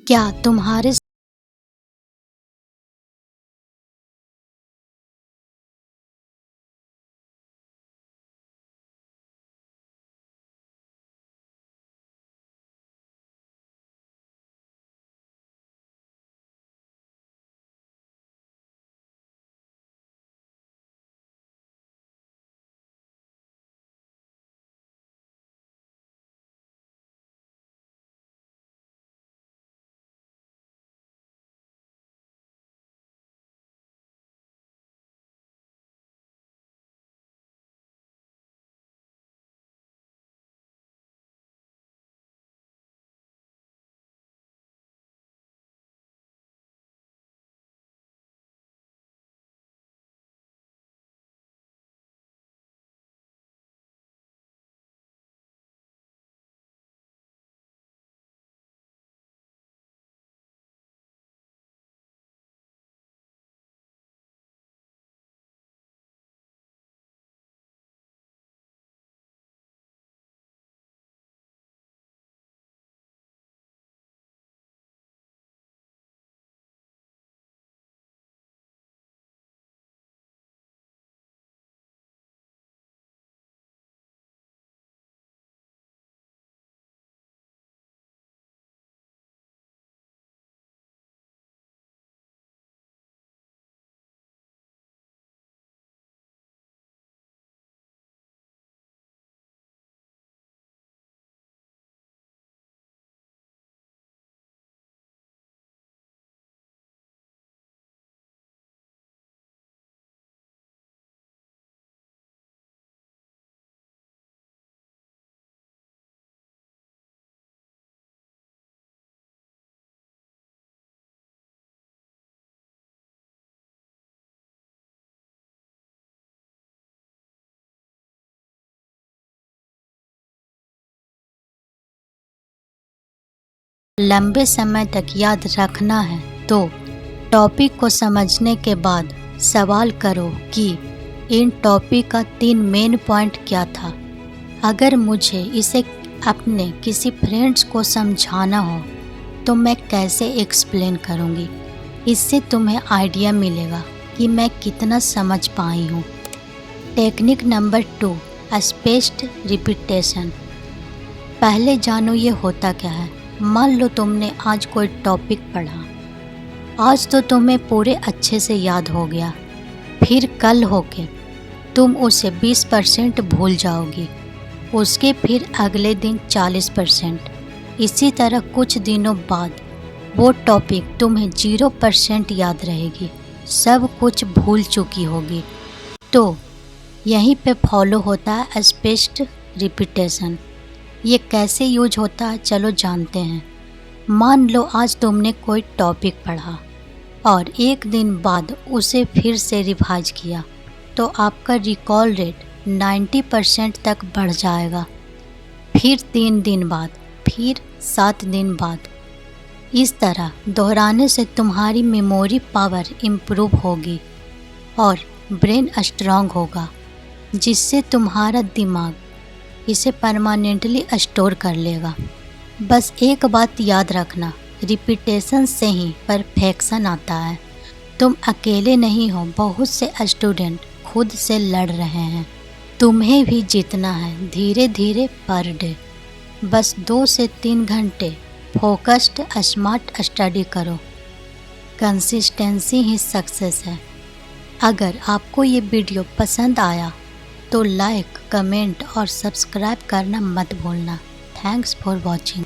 क्या तुम्हारे लंबे समय तक याद रखना है तो टॉपिक को समझने के बाद सवाल करो कि इन टॉपिक का 3 मेन पॉइंट क्या था। अगर मुझे इसे अपने किसी फ्रेंड्स को समझाना हो तो मैं कैसे एक्सप्लेन करूँगी। इससे तुम्हें आइडिया मिलेगा कि मैं कितना समझ पाई हूँ। Technique number 2, spaced repetition. पहले जानो ये होता क्या है। मान लो तुमने आज कोई टॉपिक पढ़ा, आज तो तुम्हें पूरे अच्छे से याद हो गया, फिर कल होके तुम उसे 20% भूल जाओगी, उसके फिर अगले दिन 40%। इसी तरह कुछ दिनों बाद वो टॉपिक तुम्हें 0% याद रहेगी, सब कुछ भूल चुकी होगी। तो यहीं पे फॉलो होता है स्पेस्ड रिपीटेशन। ये कैसे यूज होता है चलो जानते हैं। मान लो आज तुमने कोई टॉपिक पढ़ा और एक दिन बाद उसे फिर से रिवाइज किया तो आपका रिकॉल रेट 90% तक बढ़ जाएगा। फिर 3 दिन बाद, फिर 7 दिन बाद। इस तरह दोहराने से तुम्हारी मेमोरी पावर इम्प्रूव होगी और ब्रेन स्ट्रांग होगा, जिससे तुम्हारा दिमाग इसे परमानेंटली स्टोर कर लेगा। बस एक बात याद रखना, रिपीटेशन से ही परफेक्शन आता है। तुम अकेले नहीं हो, बहुत से स्टूडेंट खुद से लड़ रहे हैं। तुम्हें भी जीतना है, धीरे धीरे पर डे। बस 2 से 3 घंटे फोकस्ड स्मार्ट स्टडी करो। कंसिस्टेंसी ही सक्सेस है। अगर आपको ये वीडियो पसंद आया तो लाइक, कमेंट और सब्सक्राइब करना मत भूलना। Thanks for watching.